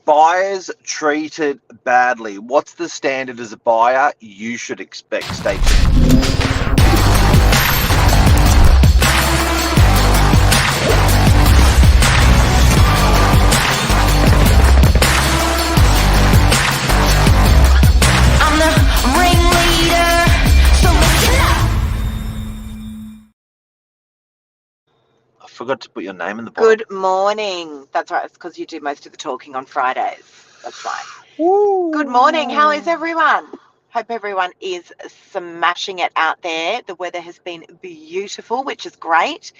Buyers treated badly. What's the standard as a buyer? You should expect. Stay tuned. I'm the ringleader, so listen up. I forgot to put your name in the bottom. Good morning. That's right. It's because you do most of the talking on Fridays. That's right. Woo. Good morning. How is everyone? Hope everyone is smashing it out there. The weather has been beautiful, which is great.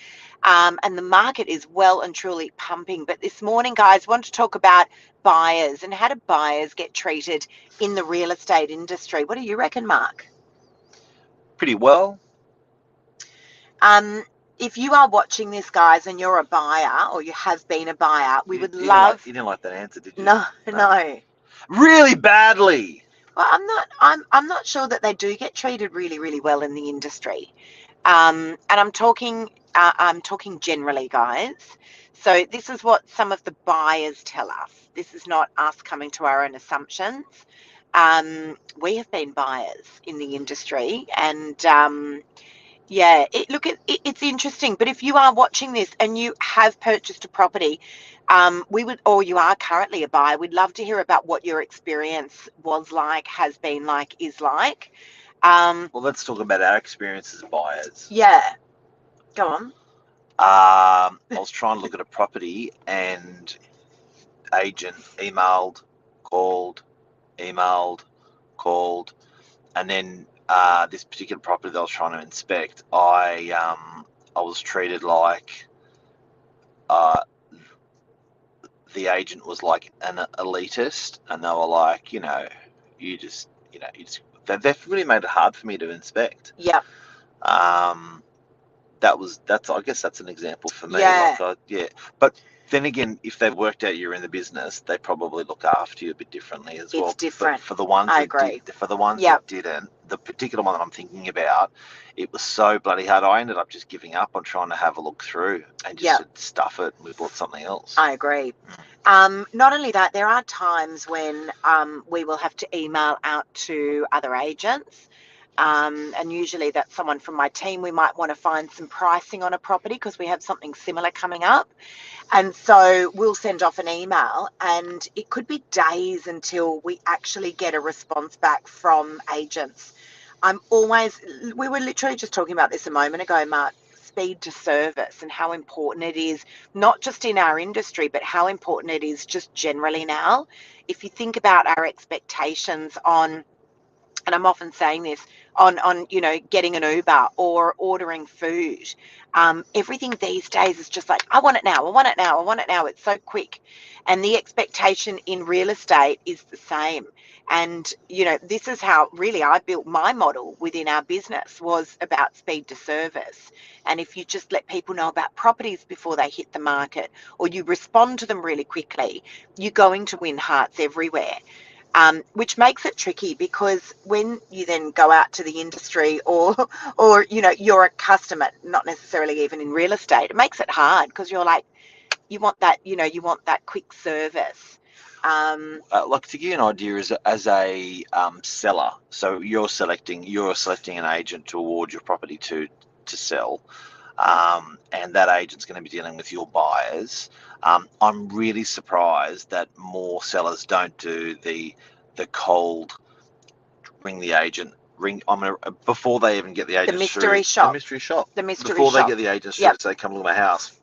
And the market is well and truly pumping. But this morning, guys, want to talk about buyers and how do buyers get treated in the real estate industry. What do you reckon, Mark? Pretty well. If you are watching this, guys, and you're a buyer or you have been a buyer, we would You love... didn't like that answer, did you? No. Really badly. Well, I'm not sure that they do get treated really, really well in the industry. And I'm talking generally, guys. So this is what some of the buyers tell us. This is not us coming to our own assumptions. We have been buyers in the industry, and yeah, it's interesting. But if you are watching this and you have purchased a property, or you are currently a buyer, we'd love to hear about what your experience was like, has been like, is like. Well, let's talk about our experience as buyers. Yeah, go on. I was trying to look at a property, and agent emailed, called, and then this particular property that I was trying to inspect, I was treated like the agent was like an elitist, and they were like, they've really made it hard for me to inspect. Yep. I guess that's an example for me. Yeah. But then again, if they've worked out you're in the business, they probably look after you a bit differently as well. It's different. For the ones I that agree. did, for the ones Yep. that didn't, the particular one that I'm thinking about, it was so bloody hard. I ended up just giving up on trying to have a look through and just said, stuff it, and we bought something else. I agree. Not only that, there are times when we will have to email out to other agents. And usually that's someone from my team. We might want to find some pricing on a property because we have something similar coming up. And so we'll send off an email, and it could be days until we actually get a response back from agents. We were literally just talking about this a moment ago, Mark, speed to service and how important it is, not just in our industry, but how important it is just generally now. If you think about our expectations on, and I'm often saying this, on getting an Uber or ordering food, everything these days is just like, I want it now, I want it now, I want it now. It's so quick. And the expectation in real estate is the same. And, this is how really I built my model within our business, was about speed to service. And if you just let people know about properties before they hit the market, or you respond to them really quickly, you're going to win hearts everywhere. Which makes it tricky, because when you then go out to the industry or you're a customer, not necessarily even in real estate, it makes it hard, because you're like, you want that quick service. Like, to give you an idea, as a seller, so you're selecting an agent to award your property to sell, and that agent's going to be dealing with your buyers. I'm really surprised that more sellers don't do the cold ring the agent. Before they even get the agent. The mystery shop. Before they get the agents to say, come look at my house,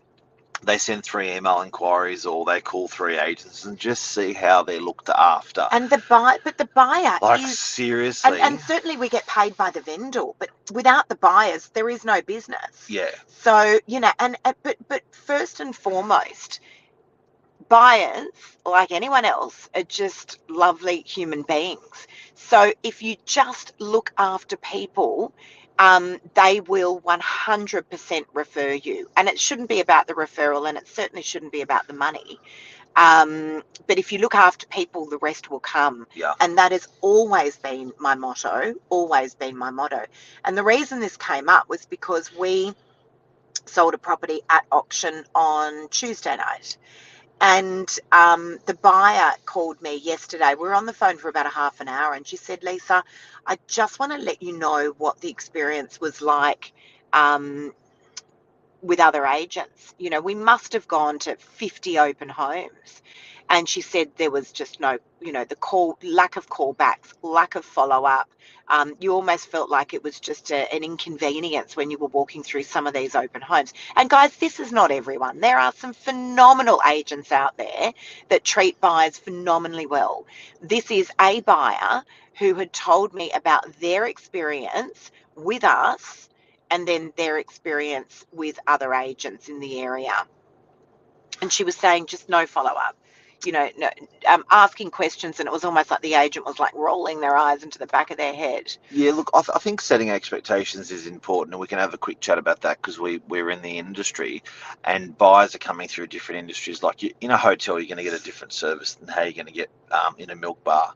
they send 3 email inquiries, or they call 3 agents, and just see how they're looked after. And the buyer, like, is seriously. And certainly we get paid by the vendor, but without the buyers, there is no business. Yeah. So but first and foremost, buyers, like anyone else, are just lovely human beings. So if you just look after people, they will 100% refer you. And it shouldn't be about the referral, and it certainly shouldn't be about the money. But if you look after people, the rest will come. Yeah. And that has always been my motto, And the reason this came up was because we sold a property at auction on Tuesday night. And the buyer called me yesterday. We were on the phone for about a half an hour, and she said, Lisa, I just want to let you know what the experience was like with other agents. You know, we must have gone to 50 open homes. And she said there was just no, you know, lack of callbacks, lack of follow up. You almost felt like it was just an inconvenience when you were walking through some of these open homes. And guys, this is not everyone. There are some phenomenal agents out there that treat buyers phenomenally well. This is a buyer who had told me about their experience with us and then their experience with other agents in the area. And she was saying just no follow up, you know, no, asking questions, and it was almost like the agent was like rolling their eyes into the back of their head. Yeah, look, I think setting expectations is important, and we can have a quick chat about that because we're in the industry, and buyers are coming through different industries. Like in a hotel, you're going to get a different service than how you're going to get in a milk bar,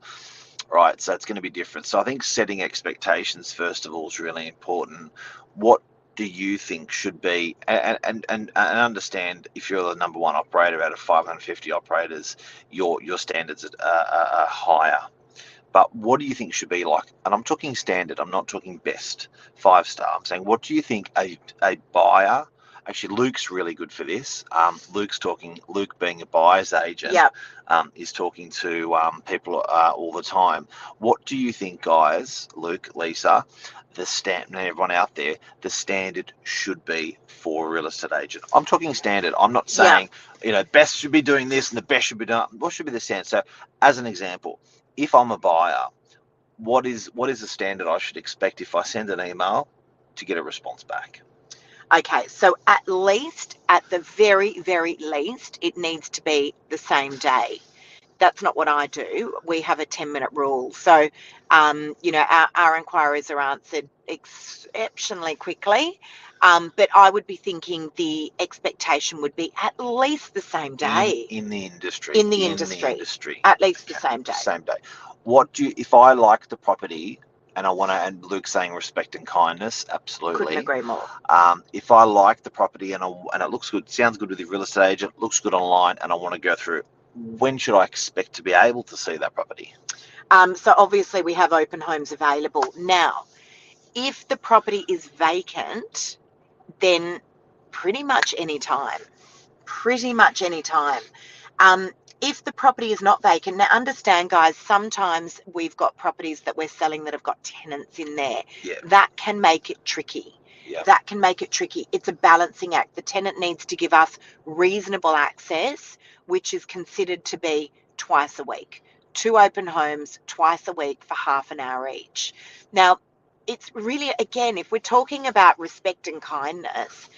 right? So it's going to be different. So I think setting expectations first of all is really important. What do you think should be, and understand, if you're the number one operator out of 550 operators, your standards are higher. But what do you think should be like? And I'm talking standard. I'm not talking best 5-star. I'm saying, what do you think a buyer? Actually, Luke's really good for this. Luke being a buyer's agent, Yeah. is talking to people all the time. What do you think, guys? Luke, Lisa, and everyone out there, the standard should be for a real estate agent? I'm talking standard. I'm not saying, best should be doing this and the best should be done. What should be the standard? So, as an example, if I'm a buyer, what is the standard I should expect if I send an email to get a response back? Okay, so at the very, very least, it needs to be the same day. That's not what I do. We have a 10-minute rule. So, our inquiries are answered exceptionally quickly. But I would be thinking the expectation would be at least the same day. In the industry. In the industry. At least the same day. Same day. If I like the property and I want to, and Luke's saying respect and kindness, absolutely. Couldn't agree more. If I like the property and it looks good, sounds good with the real estate agent, looks good online, and I want to go through, when should I expect to be able to see that property? So obviously we have open homes available. Now, if the property is vacant, then pretty much any time. If the property is not vacant, now understand, guys, sometimes we've got properties that we're selling that have got tenants in there. Yeah. That can make it tricky. Yeah. That can make it tricky. It's a balancing act. The tenant needs to give us reasonable access, which is considered to be twice a week. 2 open homes twice a week for half an hour each. Now, it's really, again, if we're talking about respect and kindness,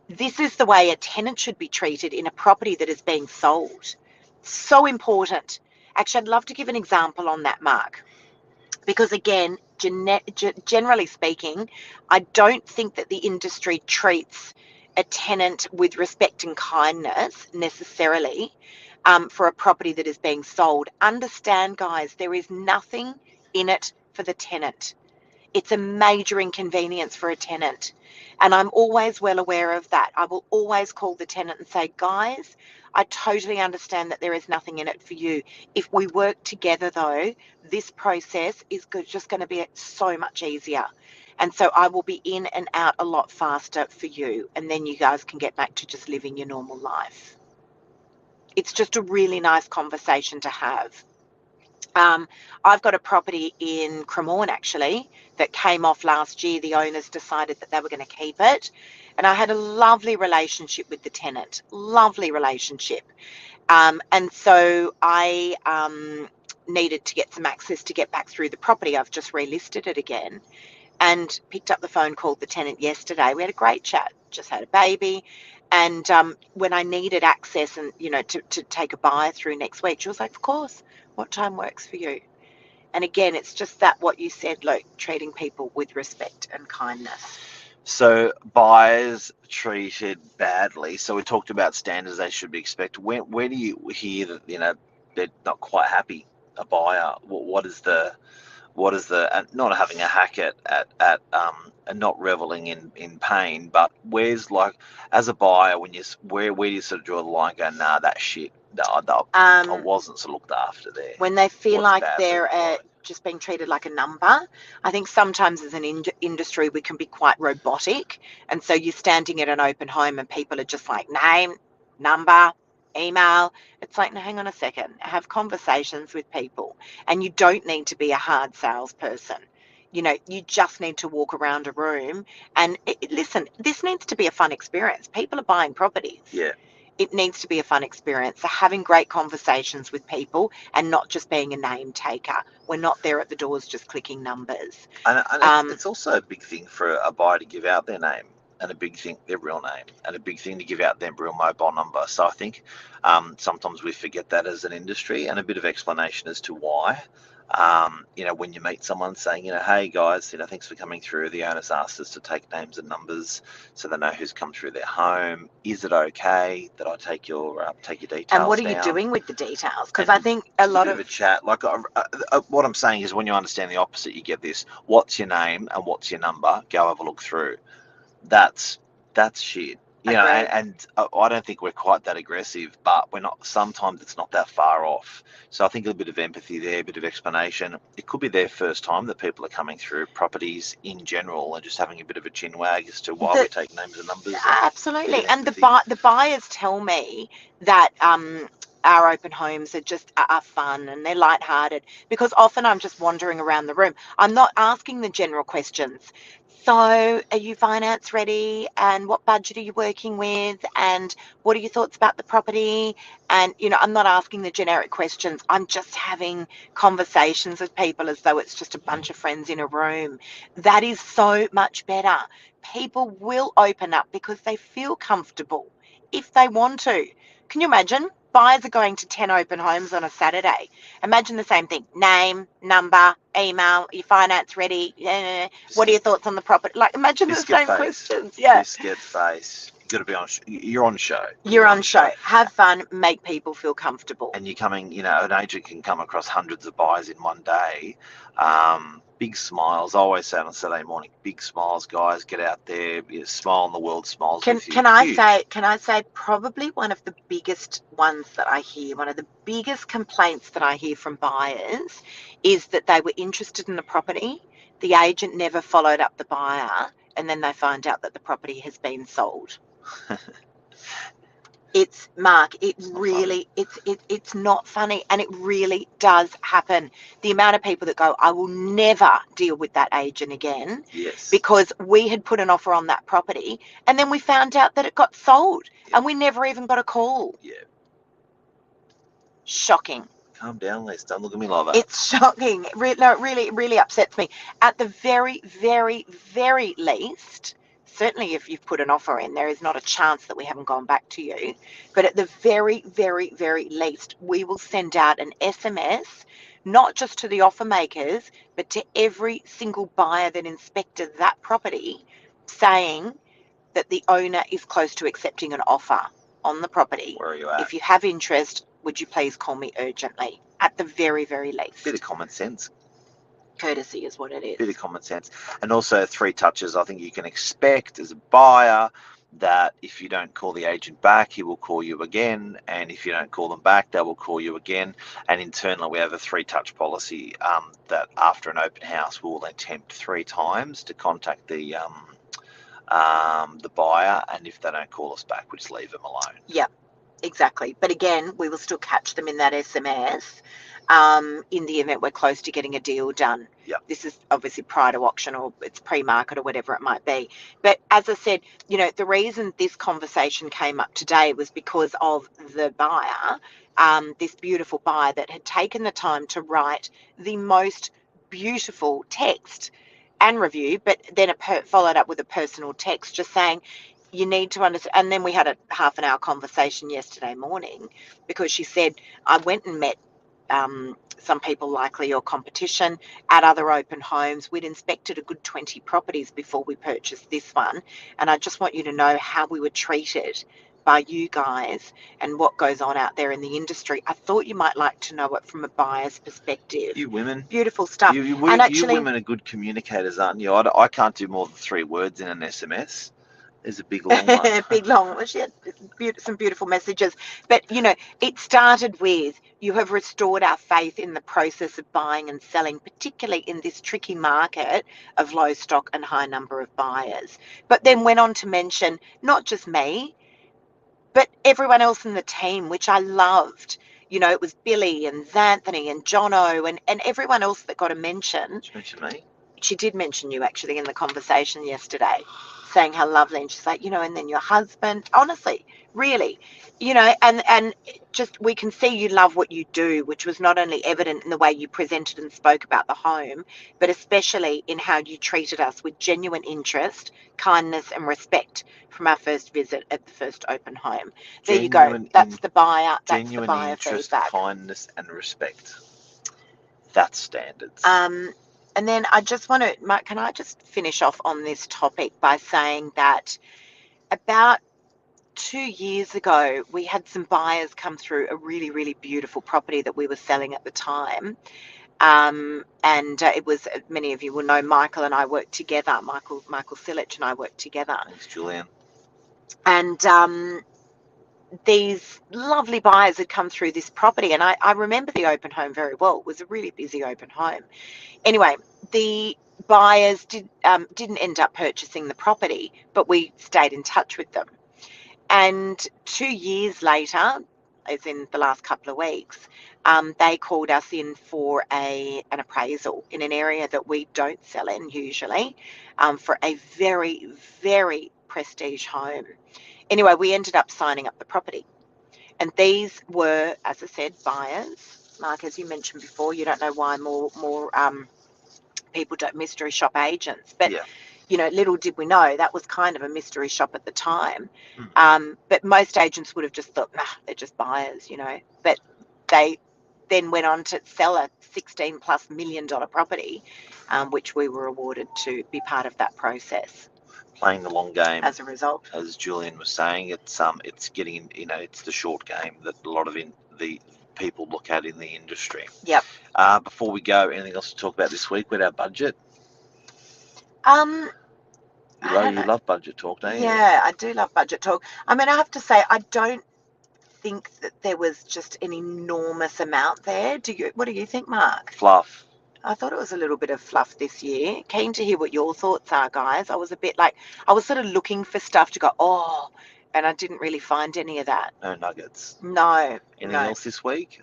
this is the way a tenant should be treated in a property that is being sold. So important. Actually, I'd love to give an example on that, Mark, because again, generally speaking, I don't think that the industry treats a tenant with respect and kindness necessarily for a property that is being sold. Understand, guys, there is nothing in it for the tenant. It's a major inconvenience for a tenant. And I'm always well aware of that. I will always call the tenant and say, guys, I totally understand that there is nothing in it for you. If we work together, though, this process is just going to be so much easier. And so I will be in and out a lot faster for you. And then you guys can get back to just living your normal life. It's just a really nice conversation to have. I've got a property in Cremorne, actually, that came off last year. The owners decided that they were going to keep it. And I had a lovely relationship with the tenant, lovely relationship. And so I needed to get some access to get back through the property. I've just relisted it again and picked up the phone, called the tenant yesterday. We had a great chat, just had a baby. And when I needed access and, to take a buyer through next week, she was like, of course, what time works for you? And again, it's just that what you said, Luke, treating people with respect and kindness. So buyers treated badly. So we talked about standards they should be expected. Where do you hear that they're not quite happy? A buyer. What is the not having a hack at and not reveling in pain, but where's, like, as a buyer, where do you sort of draw the line? Go, nah, that's shit. No, I Um, wasn't so looked after there. when they feel Wasn't like badly they're applied. just being treated like a number. I think sometimes as an industry we can be quite robotic, and so you're standing at an open home and people are just like name, number, email. It's like, no, hang on a second, have conversations with people, and you don't need to be a hard salesperson. You know, you just need to walk around a room and listen, this needs to be a fun experience. People are buying properties. Yeah. It needs to be a fun experience. So having great conversations with people and not just being a name taker. We're not there at the doors just clicking numbers. And Um, it's also a big thing for a buyer to give out their name, and a big thing their real name, and a big thing to give out their real mobile number. So I think sometimes we forget that as an industry, and a bit of explanation as to why. You know, when you meet someone saying, you know, hey guys, you know, thanks for coming through. The owner's asked us to take names and numbers so they know who's come through their home. Is it okay that I take your details and what are you down? doing with the details? Because I And think a just a lot bit of of a chat. Like what I'm saying is, when you understand the opposite, you get this: what's your name and what's your number? Go have a look through. That's shit. You know, agreed. and I don't think we're quite that aggressive, but we're not. Sometimes it's not that far off. So I think a bit of empathy there, a bit of explanation. It could be their first time that people are coming through properties in general, and just having a bit of a chin wag as to why The, we take names and numbers, and a bit of absolutely. And empathy. the buyers tell me that our open homes are just are fun and they're lighthearted, because often I'm just wandering around the room. I'm not asking the general questions. So, are you finance ready? And what budget are you working with? And what are your thoughts about the property? And, you know, I'm not asking the generic questions. I'm just having conversations with people as though it's just a bunch of friends in a room. That is so much better. People will open up because they feel comfortable if they want to. Can you imagine? Buyers are going to 10 open homes on a Saturday. Imagine the same thing: name, number, email, your finance ready, what are your thoughts on the property? Like, imagine the Biscuit same face. questions. Yeah. Biscuit face. You got to be on. You're on show. You're on show. Have fun, make people feel comfortable. And you're coming. You know, an agent can come across hundreds of buyers in one day. Big smiles. I always say on a Saturday morning, big smiles, guys. Get out there. You know, smile, and the world smiles with you. Can I Huge. say probably one of the biggest ones that I hear, one of the biggest complaints that I hear from buyers is that they were interested in the property, the agent never followed up the buyer, and then they find out that the property has been sold. It's Mark, it's not funny, and it really does happen. The amount of people that go, I will never deal with that agent again. Yes. Because we had put an offer on that property and then we found out that it got sold, and we never even got a call. Yeah. Shocking. Calm down, Les. Don't look at me like that. It's shocking. It really upsets me. At the very, very, very least, certainly if you've put an offer in, there is not a chance that we haven't gone back to you. But at the very, very, very least, we will send out an SMS, not just to the offer makers, but to every single buyer that inspected that property, saying that the owner is close to accepting an offer on the property. Where are you at? If you have interest, would you please call me urgently? At the very, very least. Bit of common sense. Courtesy is what it is. Bit of common sense. And also 3 touches. I think you can expect as a buyer that if you don't call the agent back, he will call you again. And if you don't call them back, they will call you again. And internally, we have a 3-touch policy that after an open house, we will attempt 3 times to contact the buyer. And if they don't call us back, we just leave them alone. Yep, exactly. But again, we will still catch them in that SMS. In the event we're close to getting a deal done. Yep. This is obviously prior to auction, or it's pre-market, or whatever it might be. But as I said, you know, the reason this conversation came up today was because of the buyer, this beautiful buyer that had taken the time to write the most beautiful text and review, but then followed up with a personal text just saying, you need to understand. And then we had a half an hour conversation yesterday morning, because she said, I went and met some people, likely your competition, at other open homes. We'd inspected a good 20 properties before we purchased this one, and I just want you to know how we were treated by you guys and what goes on out there in the industry. I thought you might like to know it from a buyer's perspective. You women. Beautiful stuff. You and actually, women are good communicators, aren't you? I can't do more than 3 words in an SMS. There's a big long one. Big long. Well, she had some beautiful messages. But, you know, it started with, you have restored our faith in the process of buying and selling, particularly in this tricky market of low stock and high number of buyers. But then went on to mention not just me, but everyone else in the team, which I loved. You know, it was Billy and Xanthony and Jono and everyone else that got a mention. Did you mention me? She did mention you actually in the conversation yesterday, saying how lovely. And she's like, you know, and then your husband, honestly, really, you know, and just we can see you love what you do, which was not only evident in the way you presented and spoke about the home, but especially in how you treated us with genuine interest, kindness, and respect from our first visit at the first open home. There you go. That's the buyer. That's the Genuine buyer interest, feedback. kindness, and respect. That's standards. And then I just want to, Mark, can I just finish off on this topic by saying that about 2 years ago, we had some buyers come through a really, really beautiful property that we were selling at the time. And it was, many of you will know, Michael and I worked together. Michael Silich and I worked together. Thanks, Julian. And these lovely buyers had come through this property. And I remember the open home very well. It was a really busy open home. Anyway, the buyers didn't end up purchasing the property, but we stayed in touch with them. And 2 years later, as in the last couple of weeks, they called us in for an appraisal in an area that we don't sell in usually, for a very, very prestige home. Anyway, we ended up signing up the property. And these were, as I said, buyers. Mark, as you mentioned before, you don't know why more people don't mystery shop agents. But, Yeah. you know, little did we know that was kind of a mystery shop at the time. But most agents would have just thought, nah, they're just buyers, you know. But they then went on to sell a $16+ million property, which we were awarded to be part of that process. Playing the long game, as a result. As Julian was saying, it's getting, you know, it's the short game that a lot of the people look at in the industry. Yep. Before we go, anything else to talk about this week with our budget? You love budget talk, don't you? Yeah, I do love budget talk. I mean, I have to say, I don't think that there was just an enormous amount there. What do you think, Mark? Fluff. I thought it was a little bit of fluff this year. Keen to hear what your thoughts are, guys. I was a bit like, I was sort of looking for stuff to go, oh, and I didn't really find any of that. No nuggets. No. Anything else this week?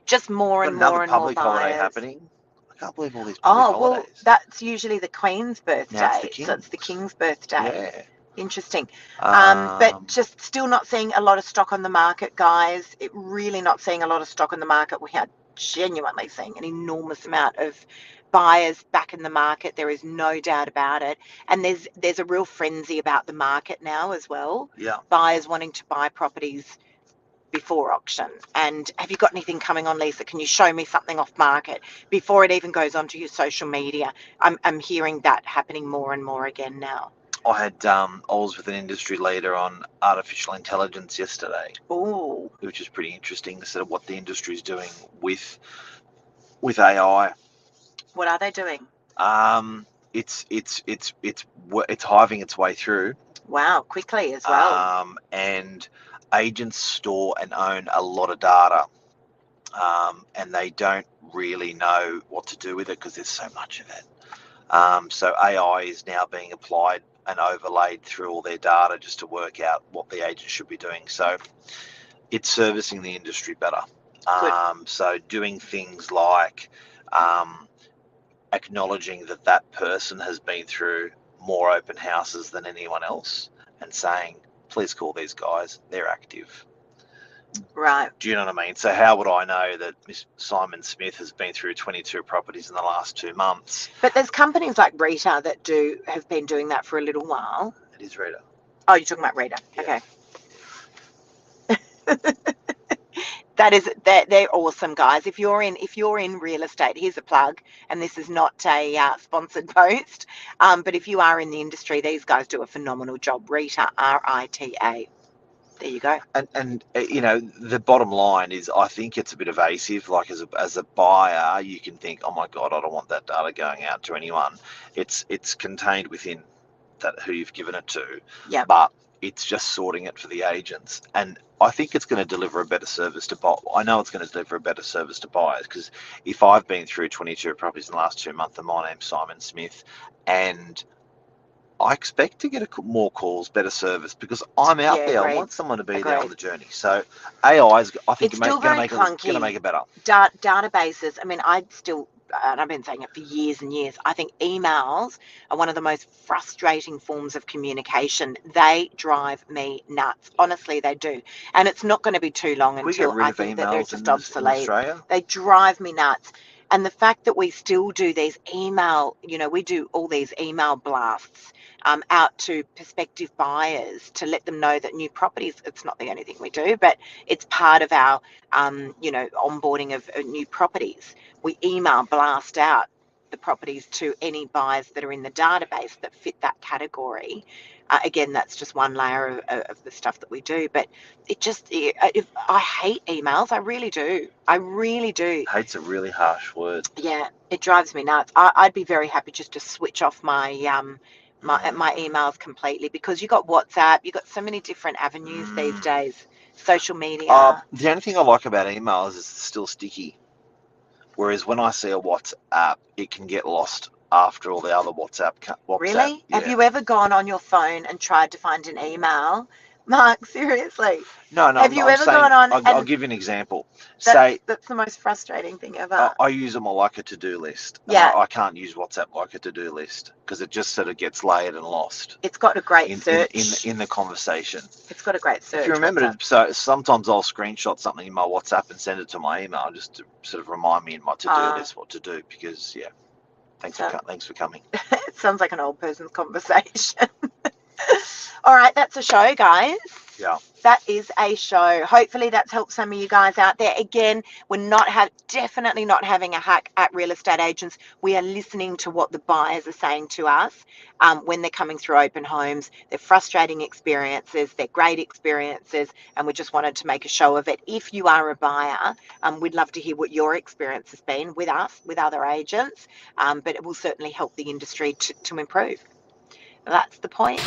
Just more and more and more public holiday buyers. happening. I can't believe all these public holidays. Well, that's usually the Queen's birthday. Now it's the So it's the King's birthday. Yeah. Interesting. But just still not seeing a lot of stock on the market, guys. Really not seeing a lot of stock on the market. We are genuinely seeing an enormous amount of buyers back in the market. There is no doubt about it. And there's a real frenzy about the market now as well. Yeah. Buyers wanting to buy properties before auction. And have you got anything coming on, Lisa? Can you show me something off market before it even goes onto your social media? I'm hearing that happening more and more again now. I was with an industry leader on artificial intelligence yesterday. Oh, which is pretty interesting. Sort of what the industry is doing with AI. What are they doing? It's hiving its way through. Wow, quickly as well. And agents store and own a lot of data, and they don't really know what to do with it because there's so much of it. So AI is now being applied and overlaid through all their data just to work out what the agent should be doing. So it's servicing the industry better. So doing things like acknowledging that person has been through more open houses than anyone else and saying, please call these guys, they're active. Right. Do you know what I mean? So how would I know that Miss Simon Smith has been through 22 properties in the last 2 months? But there's companies like Rita that have been doing that for a little while. It is Rita. Oh, you're talking about Rita. Yeah. Okay. They're awesome, guys. If you're in real estate, here's a plug, and this is not a sponsored post, but if you are in the industry, these guys do a phenomenal job. Rita, RITA. There you go. And you know, the bottom line is, I think it's a bit evasive. Like as a buyer, you can think, oh my God, I don't want that data going out to anyone. It's contained within who you've given it to. Yep. But it's just sorting it for the agents. And I think it's going to deliver a better service to buyers. I know it's going to deliver a better service to buyers, because if I've been through 22 properties in the last 2 months, and my name's Simon Smith, and I expect to get more calls, better service, because I'm out Yeah, there. I agreed. want someone to be there on Agreed. the journey. So AI is, I think, It's going still to very make going to clunky. make it better. Databases. I mean, and I've been saying it for years and years, I think emails are one of the most frustrating forms of communication. They drive me nuts. Honestly, they do. And it's not going to be too long Can we get until rid I of think that they're emails just in obsolete. Australia? They drive me nuts. And the fact that we still do these email, we do all these email blasts out to prospective buyers to let them know that new properties, it's not the only thing we do, but it's part of our, onboarding of new properties. We email blast out the properties to any buyers that are in the database that fit that category. Again, that's just one layer of the stuff that we do. But I hate emails. I really do. I really do. Hate's a really harsh word. Yeah, it drives me nuts. I'd be very happy just to switch off my my emails completely, because you got WhatsApp, you got so many different avenues these days, social media. The only thing I like about emails is it's still sticky. Whereas when I see a WhatsApp, it can get lost after all the other WhatsApp. Really? Yeah. Have you ever gone on your phone and tried to find an email? Mark, seriously. No, Have you I'm ever saying, gone on I'll and give you an example. Say that's the most frustrating thing ever. I use them like a to-do list. Yeah. I can't use WhatsApp like a to-do list, because it just sort of gets layered and lost It's got a great search. in the conversation. It's got a great search. If you remember, WhatsApp. so sometimes I'll screenshot something in my WhatsApp and send it to my email, just to sort of remind me in my to-do list what to do. Because thanks for coming. It sounds like an old person's conversation. All right, that's a show, guys. Yeah. That is a show. Hopefully that's helped some of you guys out there. Again, we're definitely not having a hack at real estate agents. We are listening to what the buyers are saying to us when they're coming through open homes. They're frustrating experiences, they're great experiences, and we just wanted to make a show of it. If you are a buyer, we'd love to hear what your experience has been with us, with other agents, but it will certainly help the industry to improve. That's the point.